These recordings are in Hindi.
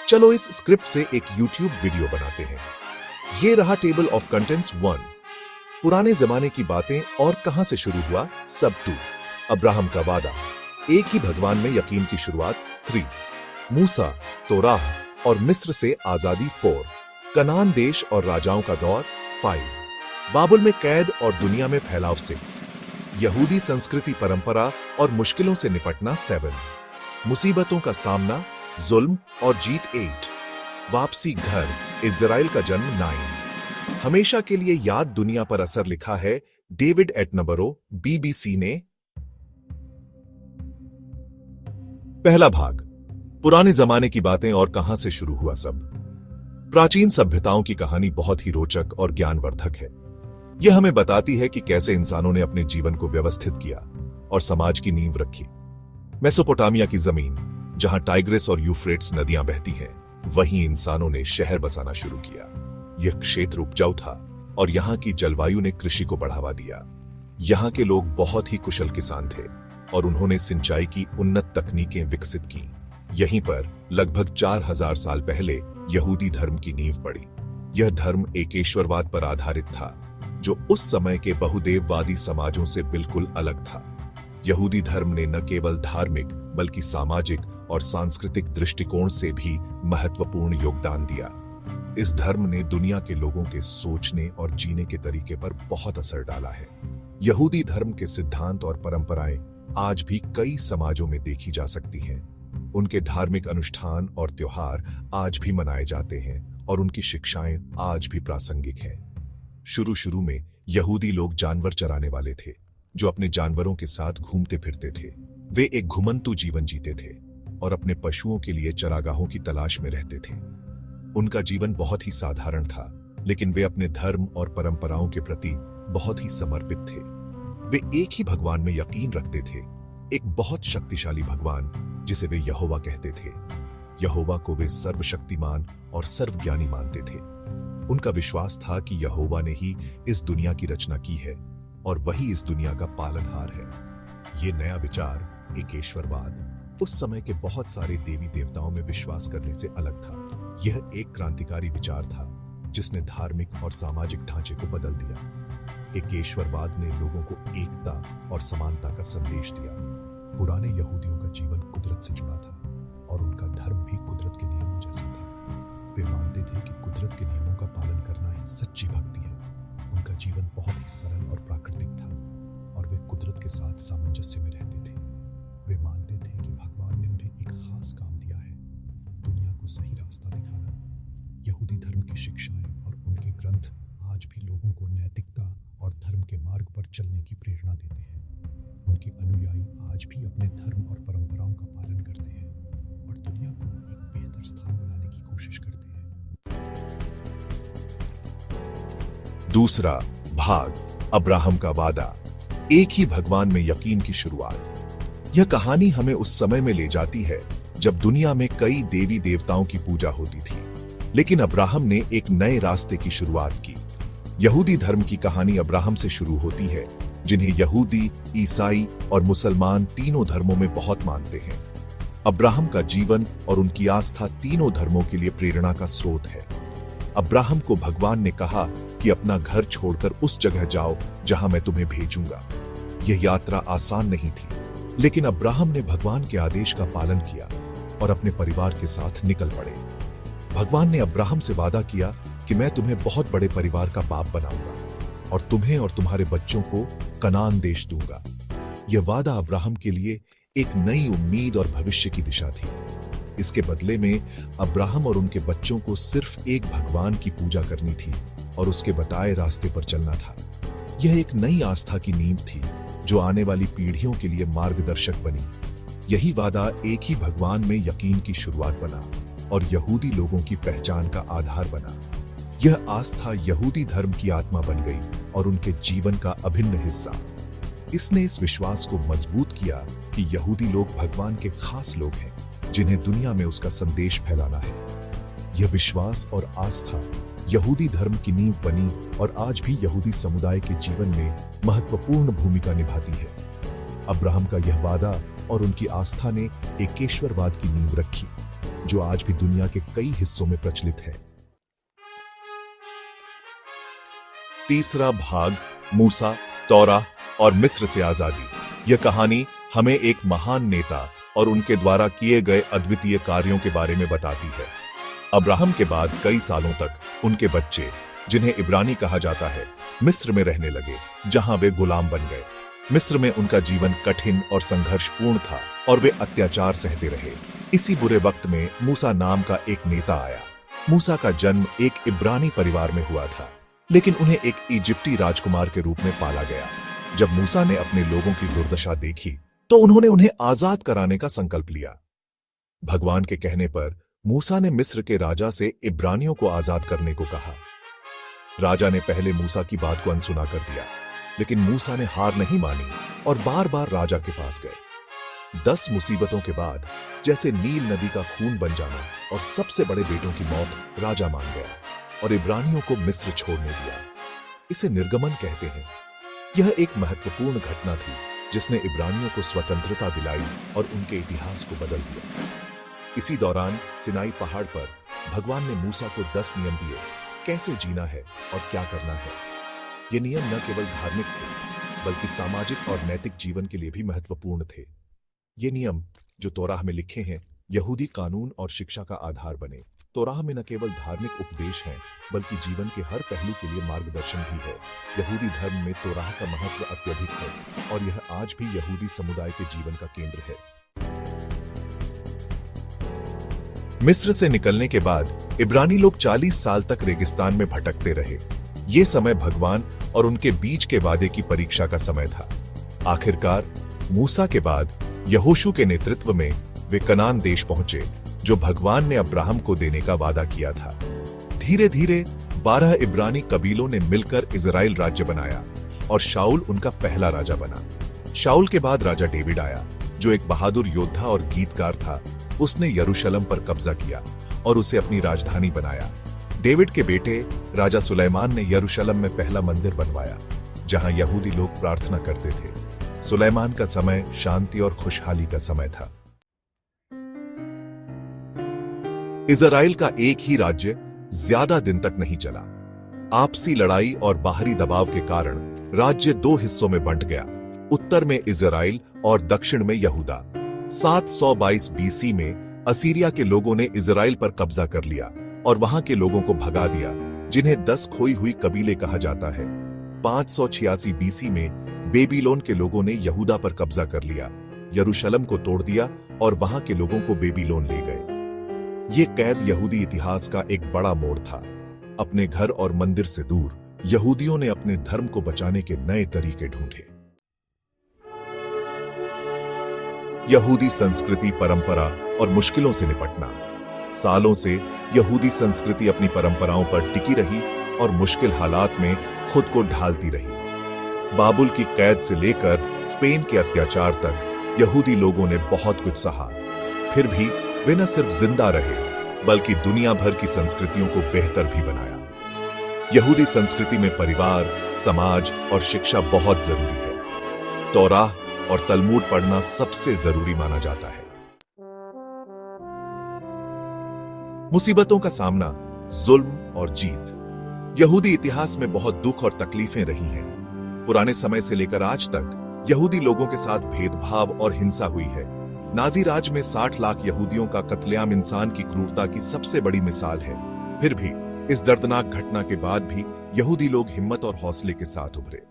चलो इस स्क्रिप्ट से एक यूट्यूब वीडियो बनाते हैं। ये रहा टेबल ऑफ कंटेंट्स 1, पुराने जमाने की बातें और कहां से शुरू हुआ सब 2, अब्राहम का वादा, एक ही भगवान में यकीन की शुरुआत 3, मूसा, तोराह और मिस्र से आजादी 4, कनान देश और राजाओं का दौर 5, बाबुल में कैद और दुनिया में फैलाव 6, यहूदी संस्कृति परंपरा और मुश्किलों से निपटना 7, मुसीबतों का सामना, जुल्म और जीत 8, वापसी घर, इज़राइल का जन्म 9, हमेशा के लिए याद दुनिया पर असर लिखा है डेविड एटनबरो, बीबीसी ने। पहला भाग, पुराने जमाने की बातें और कहां से शुरू हुआ सब। प्राचीन सभ्यताओं की कहानी बहुत ही रोचक और ज्ञानवर्धक है। यह हमें बताती है कि कैसे इंसानों ने अपने जीवन को व्यवस्थित किया और समाज की नींव रखी। मेसोपोटामिया की जमीन, जहां टाइग्रिस और यूफ्रेट्स नदियां बहती हैं, वहीं इंसानों ने शहर बसाना शुरू किया। यह क्षेत्र उपजाऊ था और यहां की जलवायु ने कृषि को बढ़ावा दिया। यहां के लोग बहुत ही कुशल किसान थे और उन्होंने सिंचाई की उन्नत तकनीकें विकसित की। यहीं पर लगभग 4000 साल पहले यहूदी धर्म की नींव पड़ी। यह धर्म एकेश्वरवाद पर आधारित था, जो उस समय के बहुदेववादी समाजों से बिल्कुल अलग था। यहूदी धर्म ने न केवल धार्मिक बल्कि सामाजिक और सांस्कृतिक दृष्टिकोण से भी महत्वपूर्ण योगदान दिया। इस धर्म ने दुनिया के लोगों के सोचने और जीने के तरीके पर बहुत असर डाला है। यहूदी धर्म के सिद्धांत और परंपराएं आज भी कई समाजों में देखी जा सकती हैं। उनके धार्मिक अनुष्ठान और त्योहार आज भी मनाए जाते हैं और उनकी शिक्षाएं आज भी प्रासंगिक हैं। शुरू में यहूदी लोग जानवर चराने वाले थे, जो अपने जानवरों के साथ घूमते फिरते थे। वे एक घुमंतु जीवन जीते थे और अपने पशुओं के लिए चरागाहों की तलाश में रहते थे। उनका जीवन बहुत ही साधारण था, लेकिन वे अपने धर्म और परंपराओं के प्रति बहुत ही समर्पित थे। वे एक ही भगवान में यकीन रखते थे, एक बहुत शक्तिशाली भगवान जिसे वे यहोवा कहते थे। यहोवा को वे सर्वशक्तिमान और सर्वज्ञानी मानते थे। उनका विश्वास था कि यहोवा ने ही इस दुनिया की रचना की है और वही इस दुनिया का पालनहार है। ये नया विचार, एकेश्वरवाद, उस समय के बहुत सारे देवी देवताओं में विश्वास करने से अलग था। यह एक क्रांतिकारी विचार था जिसने धार्मिक और सामाजिक ढांचे को बदल दिया। एकेश्वरवाद ने लोगों को एकता और समानता का संदेश दिया। पुराने यहूदियों का जीवन कुदरत से जुड़ा था और उनका धर्म भी कुदरत के नियमों जैसा था। वे मानते थे कि कुदरत के नियमों का पालन करना ही सच्ची भक्ति है। उनका जीवन बहुत ही सरल और प्राकृतिक था और वे कुदरत के साथ सामंजस्य में रहते थे। वे मानते थे कि भगवान ने उन्हें एक खास काम दिया है, दुनिया को सही रास्ता दिखाना। यहूदी धर्म की शिक्षाएं और उनके ग्रंथ आज भी लोगों को नैतिकता और धर्म के मार्ग पर चलने की प्रेरणा देते हैं। उनके अनुयायी आज भी अपने धर्म और परंपराओं का पालन करते हैं और दुनिया को एक बेहतर स्थान बनाने की कोशिश करते हैं। दूसरा भाग, अब्राहम का वादा, एक ही भगवान में यकीन की शुरुआत। यह कहानी हमें उस समय में ले जाती है जब दुनिया में कई देवी देवताओं की पूजा होती थी, लेकिन अब्राहम ने एक नए रास्ते की शुरुआत की। यहूदी धर्म की कहानी अब्राहम से शुरू होती है, जिन्हें यहूदी, ईसाई और मुसलमान तीनों धर्मों में बहुत मानते हैं। अब्राहम का जीवन और उनकी आस्था तीनों धर्मों के लिए प्रेरणा का स्रोत है। अब्राहम को भगवान ने कहा कि अपना घर छोड़कर उस जगह जाओ जहां मैं तुम्हें भेजूंगा। यह यात्रा आसान नहीं थी, लेकिन अब्राहम ने भगवान के आदेश का पालन किया और अपने परिवार के साथ निकल पड़े। भगवान ने अब्राहम से वादा किया कि मैं तुम्हें बहुत बड़े परिवार का बाप बनाऊंगा और तुम्हें और तुम्हारे बच्चों को कनान देश दूंगा। यह वादा अब्राहम के लिए एक नई उम्मीद और भविष्य की दिशा थी। इसके बदले में अब्राहम और उनके बच्चों को सिर्फ एक भगवान की पूजा करनी थी और उसके बताए रास्ते पर चलना था। यह एक नई आस्था की नींव थी जो आने वाली पीढ़ियों के लिए मार्गदर्शक बनी। यही वादा एक ही भगवान में यकीन की शुरुआत बना और यहूदी लोगों की पहचान का आधार बना। यह आस्था यहूदी धर्म की आत्मा बन गई और उनके जीवन का अभिन्न हिस्सा। इसने इस विश्वास को मजबूत किया कि यहूदी लोग भगवान के खास लोग हैं, जिन्हें दुनिया में उसका संदेश फैलाना है। यह विश्वास और आस्था यहूदी धर्म की नींव बनी और आज भी यहूदी समुदाय के जीवन में महत्वपूर्ण भूमिका निभाती है। अब्राहम का यह वादा और उनकी आस्था ने एकेश्वरवाद की नींव रखी। जो आज भी दुनिया के कई हिस्सों में प्रचलित है। तीसरा भाग, मूसा, तौराह और मिस्र से आजादी। यह कहानी हमें एक महान नेता और उनके द्वारा किए गए अद्वितीय कार्यों के बारे में बताती है। अब्राहम के बाद कई सालों तक उनके बच्चे, जिन्हें इब्रानी कहा जाता है, मिस्र में रहने लगे, जहां वे गुलाम बन गए। मिस्र में उनका जीवन कठिन और संघर्षपूर्ण था और वे अत्याचार सहते रहे। इसी बुरे वक्त में मूसा नाम का एक नेता आया। मूसा का जन्म एक इब्रानी परिवार में हुआ था, लेकिन उन्हें एक इजिप्टी राजकुमार के रूप में पाला गया। जब मूसा ने अपने लोगों की दुर्दशा देखी तो उन्होंने उन्हें आजाद कराने का संकल्प लिया। भगवान के कहने पर मूसा ने मिस्र के राजा से इब्रानियों को आजाद करने को कहा। राजा ने पहले मूसा की बात को अनसुना कर दिया, लेकिन मूसा ने हार नहीं मानी और बार बार राजा के पास गए। 10 मुसीबतों के बाद, जैसे नील नदी का खून बन जाना और सबसे बड़े बेटों की मौत, राजा मान गया और इब्रानियों को मिस्र छोड़ने दिया। इसे निर्गमन कहते हैं। यह एक महत्वपूर्ण घटना थी जिसने इब्रानियों को स्वतंत्रता दिलाई और उनके इतिहास को बदल दिया। इसी दौरान सिनाई पहाड़ पर भगवान ने मूसा को 10 नियम दिए, कैसे जीना है और क्या करना है। ये नियम न केवल धार्मिक थे, बल्कि सामाजिक और नैतिक जीवन के लिए भी महत्वपूर्ण थे। ये नियम जो तौराह में लिखे हैं, यहूदी कानून और शिक्षा का आधार बने। तौराह में न केवल धार्मिक उपदेश हैं, बल्कि जीवन के हर पहलू के लिए मार्गदर्शन भी है। यहूदी धर्म में तौराह का महत्व अत्यधिक है और यह आज भी यहूदी समुदाय के जीवन का केंद्र है। मिस्र से निकलने के बाद इब्रानी लोग 40 साल तक रेगिस्तान में भटकते रहे। ये समय भगवान और उनके बीच के वादे की परीक्षा का समय था। आखिरकार मूसा के बाद यहोशू के नेतृत्व में वे कनान देश पहुंचे, जो भगवान ने अब्राहम को देने का वादा किया था। धीरे धीरे 12 इब्रानी कबीलों ने मिलकर इजराइल राज्य बनाया और शाऊल उनका पहला राजा बना। शाऊल के बाद राजा डेविड आया, जो एक बहादुर योद्धा और गीतकार था। उसने यरूशलेम पर कब्जा किया और उसे अपनी राजधानी बनाया। डेविड के बेटे राजा सुलेमान ने यरूशलेम में पहला मंदिर बनवाया, जहां यहूदी लोग प्रार्थना करते थे। सुलेमान का समय शांति और खुशहाली का समय था। इजराइल का एक ही राज्य ज्यादा दिन तक नहीं चला। आपसी लड़ाई और बाहरी दबाव के कारण राज्य 2 हिस्सों में बंट गया, उत्तर में इजराइल और दक्षिण में यहूदा। 722 बीसी में असीरिया के लोगों ने इजराइल पर कब्जा कर लिया और वहां के लोगों को भगा दिया, जिन्हें 10 खोई हुई कबीले कहा जाता है। 586 बीसी में बेबीलोन के लोगों ने यहूदा पर कब्जा कर लिया, यरूशलेम को तोड़ दिया और वहां के लोगों को बेबीलोन ले गए। ये कैद यहूदी इतिहास का एक बड़ा मोड़ था। अपने घर और मंदिर से दूर यहूदियों ने अपने धर्म को बचाने के नए तरीके ढूंढे। यहूदी संस्कृति, परंपरा और मुश्किलों से निपटना। सालों से यहूदी संस्कृति अपनी परंपराओं पर टिकी रही और मुश्किल हालात में खुद को ढालती रही। बाबुल की कैद से लेकर स्पेन के अत्याचार तक यहूदी लोगों ने बहुत कुछ सहा। फिर भी वे न सिर्फ जिंदा रहे, बल्कि दुनिया भर की संस्कृतियों को बेहतर भी बनाया। यहूदी संस्कृति में परिवार, समाज और शिक्षा बहुत जरूरी है। तौराह और तलमूद पढ़ना सबसे जरूरी माना जाता है। मुसीबतों का सामना, जुल्म और जीत। यहूदी इतिहास में बहुत दुख और तकलीफें रही हैं। पुराने समय से लेकर आज तक यहूदी लोगों के साथ भेदभाव और हिंसा हुई है। नाजी राज में 60 लाख यहूदियों का कत्लेआम इंसान की क्रूरता की सबसे बड़ी मिसाल है। फिर भी इस दर्दनाक घटना के बाद भी यहूदी लोग हिम्मत और हौसले के साथ उभरे।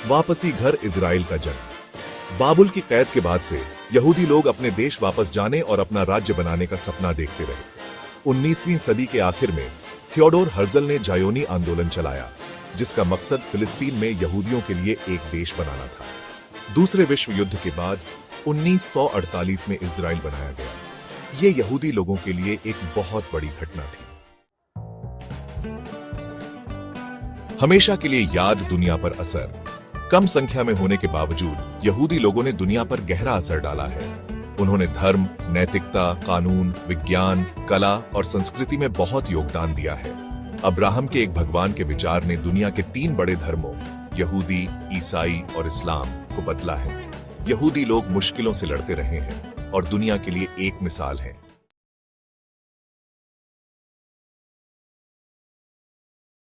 वापसी घर, इजराइल का जन्म। बाबुल की कैद के बाद से यहूदी लोग अपने देश वापस जाने और अपना राज्य बनाने का सपना देखते रहे। 19वीं सदी के आखिर में थियोडोर हर्जल ने जायोनी आंदोलन चलाया, जिसका मकसद फिलिस्तीन में यहूदियों के लिए एक देश बनाना था। दूसरे विश्व युद्ध के बाद 1948 में इजराइल बनाया गया। यह यहूदी लोगों के लिए एक बहुत बड़ी घटना थी। हमेशा के लिए याद, दुनिया पर असर। कम संख्या में होने के बावजूद यहूदी लोगों ने दुनिया पर गहरा असर डाला है। उन्होंने धर्म, नैतिकता, कानून, विज्ञान, कला और संस्कृति में बहुत योगदान दिया है। अब्राहम के एक भगवान के विचार ने दुनिया के 3 बड़े धर्मों, यहूदी, ईसाई और इस्लाम को बदला है। यहूदी लोग मुश्किलों से लड़ते रहे हैं और दुनिया के लिए एक मिसाल हैं।